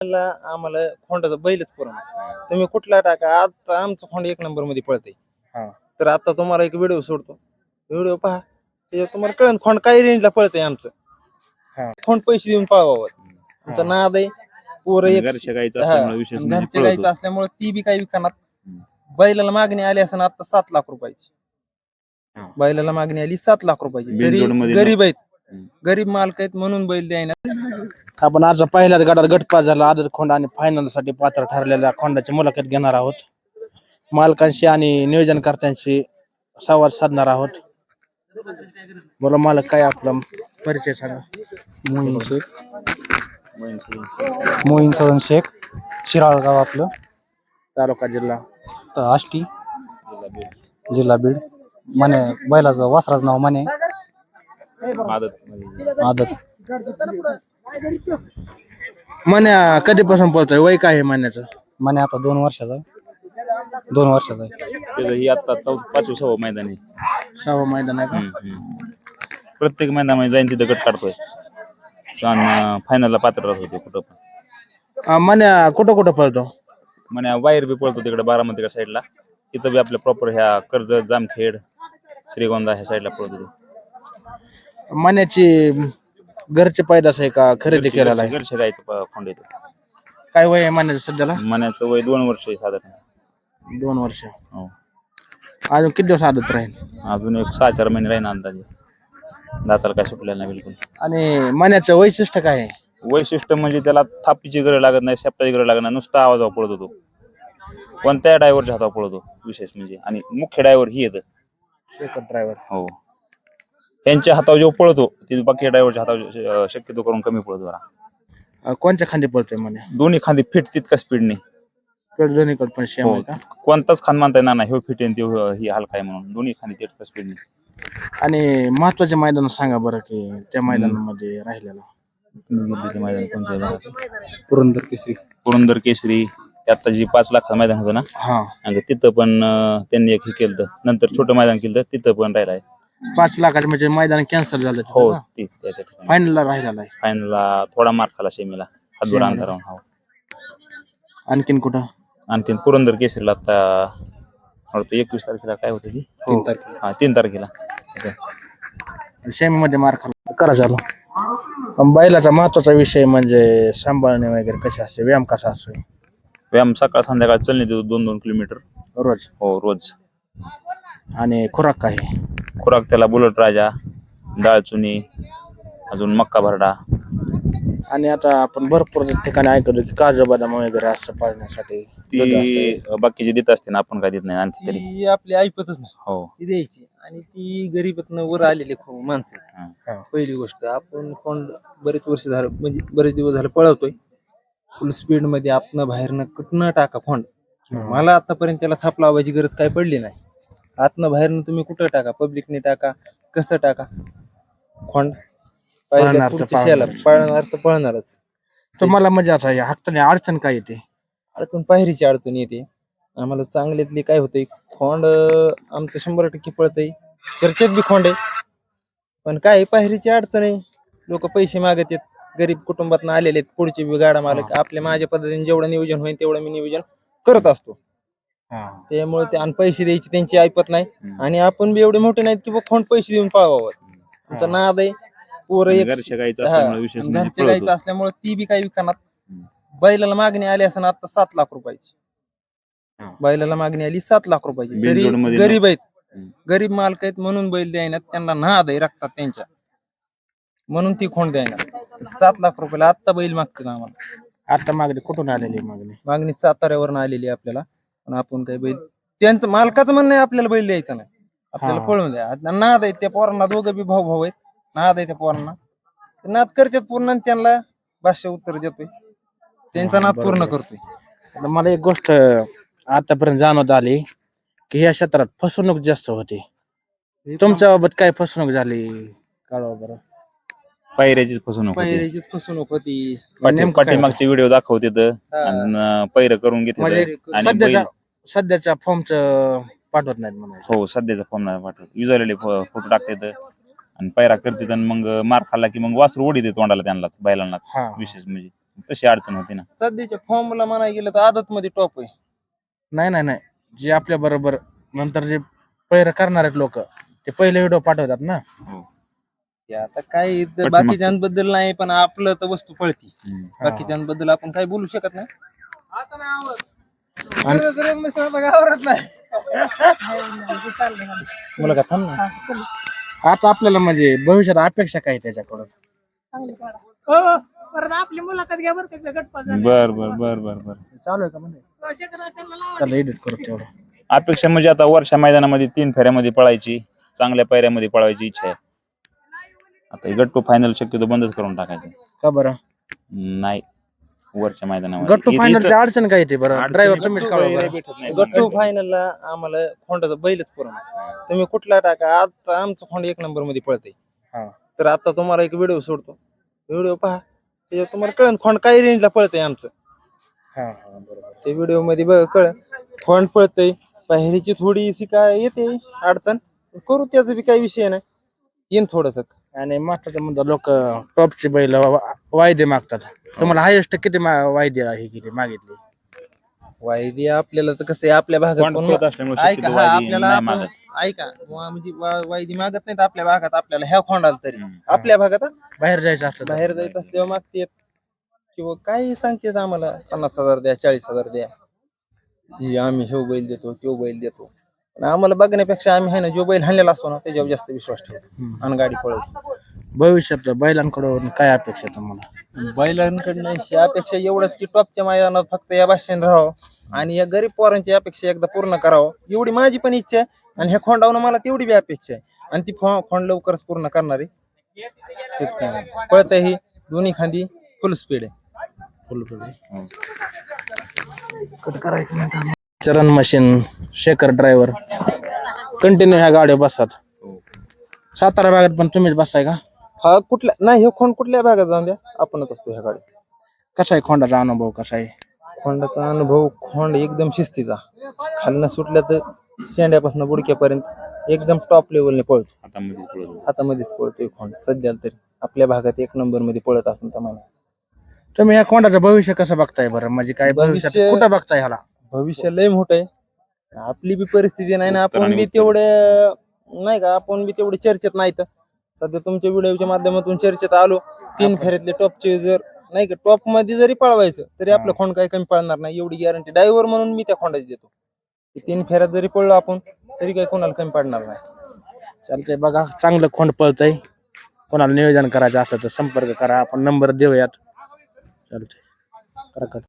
ला आम्हाला खोंडाचा बैलच पुरवणार. तुम्ही कुठला टाका, आता आमचं खोंड 1 नंबर मध्ये पळतंय. तर आता तुम्हाला एक व्हिडिओ सोडतो, व्हिडिओ पहा, त्याच्यावर तुम्हाला कळेल खोंड काय रेंजला पळतंय आमचं. खोंड पैसे देऊन पळवावं, आमचा नाद आहे. पोरं एक घरच्या गाईचं असल्यामुळे विशेष म्हणजे घरच्या गाईचं असल्यामुळे ती बी काही विकणार. बैलाला मागणी आली असं आता 7 लाख रुपयाची. बैलाला मागणी आली 7 लाख रुपयाची. तरी गरीब आहेत, गरीब मालक आहेत म्हणून बैल द्यायना. आपण आज पहिल्याच गटात गटपास झाला आदत खोंड आणि फायनल साठी पात्र ठरलेल्या खोंडाची मुलाखत घेणार आहोत. मालकांशी आणि नियोजनकर्त्यांशी संवाद साधणार आहोत. बोला मालक, काय आपला परिचय सांगा. मोहीन सदन शेख, शिराळ गाव आपलं, तालुका जिल्हा तर आष्टी, जिल्हा बीड. माने बैलाचं वासराचं नाव माने आदत. मन्या कधीपासून पळतोय, वय काय आहे मन्याचं? माने आता 2 वर्षाचा आहे. 2 वर्षाचा आहे. त्याचं ही आता 5वा मैदान आहे. 6वं मैदान आहे का? प्रत्येक मैदानामध्ये जाईन तिथं गट काढतोय. फायनलला पात्र होते कुठं पण. मन्या कुठं कुठं पळतो? म्हणे बाहेर बी पळतो तिकडे बारामतीच्या साईडला. तिथं बी आपल्या प्रॉपर ह्या कर्जत, जामखेड, श्रीगोंदा ह्या साईडला पळतो. मन्याची घरचे पैदास आहे का खरेदी केलेला आहे? घरच्या गाईचं खोंड येतो. काय वय आहे मन्याचं सध्याला? मण्याचं वय 2 वर्ष आहे साधारण. 2 वर्ष. हो, अजून किती दिवस आदत राहील? अजून एक 6-4 महिने राहील अंदाजे. दाताला काय सुटलेलं नाही बिलकुल. आणि मन्याचं वैशिष्ट्य काय आहे? वैशिष्ट्य म्हणजे त्याला थापीची गरज लागत नाही, शेपटाची गरज लागत नाही, नुसता आवाजावर पळतो तो. कोणत्या ड्रायव्हरच्या हातावर पळतो विशेष म्हणजे. आणि मुख्य ड्रायव्हर ही येतं शेकट ड्रायव्हर. हो, त्यांच्या हातावर जेव्हा पळतो ते बाकी ड्रायव्हरच्या हातावर शक्यतो करून कमी पळतो जरा. कोणत्या खांदी पळतोय मन्या? दोन्ही खांदी फिट तितका स्पीडने. दोन्हीकडे पण सेम आहे का? कोणताच खांद मानता येणार नाही, ह्यो फिट आहे ते ही हलका आहे म्हणून. दोन्ही खांदी तितका स्पीडने. आणि महत्वाचे मैदान सांगा बरं की त्या मैदानामध्ये राहिलेला. मैदान कोणतं आहे? पुरंदर केसरी. पुरंदर केसरी. आता जी 5 लाखाचं मैदान होतं ना, आणि तिथं पण त्यांनी एक हे केलं. नंतर छोटं मैदान केलं, तिथं पण राहिला आहे. 5 लाखाचे म्हणजे मैदान कॅन्सल झालं. हो, फायनलला राहिलेला आहे. फायनलला थोडा मार खाला सेमीला, हातभर अंतरावून. हो. आणखीन कुठं? आणखीन पुरंदर केसरीला आता 21 तारखेला काय होतं ती? 3 तारखेला. हा, 3 तारखेला. सेमी मध्ये मार खाला करा झालो. बैलाचा महत्वाचा विषय म्हणजे सांभाळणे वगैरे कसे असते, व्यायाम कसा असतो? व्यायाम सकाळ संध्याकाळ चलणे देतो 2-2 किलोमीटर रोज. हो, रोज. आणि खुराक काय? खुराक त्याला बुलट राजा, डाळ चुनी, अजून मक्का भरडा. आणि आता आपण भरपूर ठिकाणी ऐकतो की काजू बदाम वगैरे असं पाळण्यासाठी ती बाकीचे देत असते ना, आपण काय देत नाही आणखी तरी. ती आपली ऐपतच नाही, हो, ती द्यायची. आणि ती गरीबातनं वर आलेली माणसं आहेत. पहिली गोष्ट, आपण खोंड बरेच वर्ष झालं, म्हणजे बरेच दिवस झालं पळवतोय फुल स्पीड मध्ये. आपण बाहेरनं कुठनं टाका खोंड, मला आतापर्यंत त्याला थाप लावायची गरज काय पडली नाही. आतनं बाहेरनं तुम्ही कुठं टाका, पब्लिकने टाका, कसं टाका, खोंड पळणार तर पळणारच. तुम्हाला म्हणजे आता या हाताने अडचण काय येते? अडचण पायरीची अडचण येते आम्हाला. चांगल्यातली काय होतंय, खोंड आमचं 100% पळतंय, चर्चेत बी खोंड आहे. पण काय पायरीची अडचण आहे, लोक पैसे मागत आहेत, गरीब कुटुंबातून आलेले आहेत. पुढचे बी गाडा मालक आपल्या माझ्या पद्धतीने जेवढं नियोजन होईल तेवढं मी नियोजन करत असतो. त्यामुळे ते आणि पैसे द्यायची त्यांची ऐपत नाही. आणि आपण बी एवढे मोठे नाहीत की खोंड पैसे देऊन पळवावं. आमचा नाद आहे. पोरं एक घरच्या गाईचं असल्यामुळे विशेष म्हणजे घरच्या गाईचं असल्यामुळे ती बी काही विकणार. बैलाला मागणी आली असं आता 7 लाख रुपयाची. बैलाला मागणी आली 7 लाख रुपयाची. तरी गरीब आहेत, गरीब मालक आहेत म्हणून बैल द्यायना. त्यांना नाद आहे रक्तात त्यांच्या, म्हणून ती खोंड द्यायना. 7 लाख रुपयाला आत्ता बैल मागतात आम्हाला. आता मागणी कुठून आलेली? मागणी साताऱ्यावरून आलेली आपल्याला. पण आपण काही बैल, त्यांचं मालकाचं म्हणणं आहे आपल्याला बैल द्यायचा नाही, आपल्याला पळवून द्या. नाद आहे त्या पोरांना, दोघं बी भाऊ आहेत. नाद आहे त्या पोरांना, नाद करतात पूर्ण. त्यांना भाष्य उत्तर देतोय, त्यांचा नाद पूर्ण करतोय. मला एक गोष्ट आतापर्यंत जाणवत आली की या क्षेत्रात फसवणूक जास्त होते. तुमच्या बाबत काय फसवणूक झाली कळवा बरं? पायऱ्याचीच फसवणूक होती. पायरीचीच फसवणूक होती. पाठीमागचे व्हिडिओ दाखवते आणि पैर करून घेते. म्हणजे सध्याच्या फॉर्मचं पाठवत नाहीत म्हणायचं. हो, सध्याचा फॉर्म नाही पाठवत, युजरले फोटो टाकतात आणि पैरा करतात. आणि मग मार खाल्ला की मग वासरू ओढीते तोंडाला त्यांनाच, बैलांनाच विशेष म्हणजे. तशी अडचण होती ना. सध्याच्या फॉर्मला म्हणायला गेलं तर आदत मध्ये टॉप आहे. नाही जे आपल्या बरोबर नंतर जे पैर करणार आहेत लोक ते पहिले व्हिडिओ पाठवतात ना. हो. ते आता काय पाठीमागचं. बाकीच्यांबद्दल नाही, पण आपलं तर वस्तू पळती. हम्म. बाकीच्यांबद्दल आपण काही बोलू शकत नाही. मला का थांब ना. आता आपल्याला म्हणजे भविष्यात अपेक्षा काय त्याच्याकडून? आपली मुलाखत घ्या बरं का गटपास बर बर बर बर बर चालू आहे का म्हणजे त्याला एडिट करू तेवढं. अपेक्षा म्हणजे आता वर्षा मैदानामध्ये 3 फेऱ्यामध्ये पळायची, चांगल्या पायऱ्यामध्ये पळायची इच्छा आहे. आता गट फायनल शक्यतो बंदच करून टाकायचं. का बरं? नाही, वरच्या मैदानामध्ये गट्टू फायनलची अडचण काय ते बरं? ड्रायव्हर तुम्हीच कळवा बरं. गट्टू फायनलला आम्हाला खोंडाचा बैलच पुरवणार. तुम्ही कुठला टाका, आता आमचं खोंड 1 नंबर मध्ये पळते. हा. तर आता तुम्हाला एक व्हिडिओ सोडतो, व्हिडिओ पहा, त्याच्यावर तुम्हाला कळन खोंड काही रेंजला पळतंय आमचं. हा बरोबर. ते व्हिडिओ मध्ये बघ कळ खोंड पळतंय. पायरीची थोडीशी काय येते अडचण, करू त्याचा बी काही विषय नाही, येईन थोडस. आणि महत्वाचं म्हणजे लोक टॉपची बैल वायदे मागतात. तुम्हाला हायेस्ट किती वायदे आहे किती मागितली? वायदी आपल्याला तर कसं आहे, आपल्या भागात खोंड कोण पळत असल्यामुळे ऐका, शक्यतो हा, वायदी आपल्याला नाही आपण- मागत. ऐका म्हणजे वायदी मागत नाहीत आपल्या भागात. आपल्याला ह्या खोंडाला तरी आपल्या भागात बाहेर जायचं असलं तर? बाहेर जायचं असल्यावर मागतेत किंवा काही सांगतेत आम्हाला 50,000 द्या, 40,000 द्या, ही आम्ही हे बैल देतो, तो बैल देतो. पण आम्हाला बघण्यापेक्षा आम्ही आहे ना, जो बैल हाणलेला असतो ना त्याच्यावर जास्त विश्वास ठेवतो आणि गाडी पळवतो. भविष्यात बैलांकडून काय अपेक्षा आहे तुम्हाला? बैलांकडनं ही अपेक्षा एवढंच की टॉपच्या मैदानात फक्त या भाषेने राहावं आणि या गरीब पोरांची अपेक्षा एकदा पूर्ण करावं, एवढी माझी पण इच्छा आहे. आणि ह्या खोंडावून मला तेवढी बी अपेक्षा आहे, आणि ती खोंड लवकरच पूर्ण करणार आहे. पळत ही दोन्ही खांदी फुल स्पीड आहे. चरण मशीन, शेखर ड्रायव्हर कंटिन्यू ह्या गाड्या बसतात. सातारा भागात पण तुम्हीच बसताय का? हा, कुठल्या नाही, हे खोंड कुठल्या भागात जाऊन द्या आपणच असतो ह्या गाडी. कसा आहे खोंडाचा अनुभव? कसा आहे खोंडाचा अनुभव? खोंड एकदम शिस्तीचा, खालनं सुटल्या तर शेंड्यापासून बुडक्यापर्यंत एकदम टॉप लेवलने पळतो. हातामध्ये पळतो. हातामध्येच पळतोय खोंड सध्याला तरी. आपल्या भागात 1 नंबर मध्ये पळत असेल तर म्हणा. तुम्ही या खोंडाचं भविष्य कसं बघताय बरं? म्हणजे काय भविष्यात भविष्य- कुठं बघताय ह्याला? भविष्य लय मोठं आहे. आपली बी परिस्थिती नाही ना, उत्तर आपण आणि बी उत्तर. तेवढे नाही का, आपण बी तेवढे चर्चेत नाही. तर सध्या तुमच्या व्हिडिओच्या माध्यमातून चर्चेत आलो. 3 फेऱ्यातले टॉपचे जर नाही का, टॉप मध्ये जरी पळवायचं तरी आपलं खोंड काही कमी पळणार नाही, एवढी गॅरंटी ड्रायव्हर म्हणून मी त्या खोंडाची देतो. 3 फेऱ्यात जरी पळलो आपण तरी काही कोणाला कमी पडणार नाही. चालतंय बघा, चांगलं खोंड पळतंय. कोणाला नियोजन करायचं असलं तर संपर्क करा, आपण नंबर देऊयात. चालतंय, करा कट.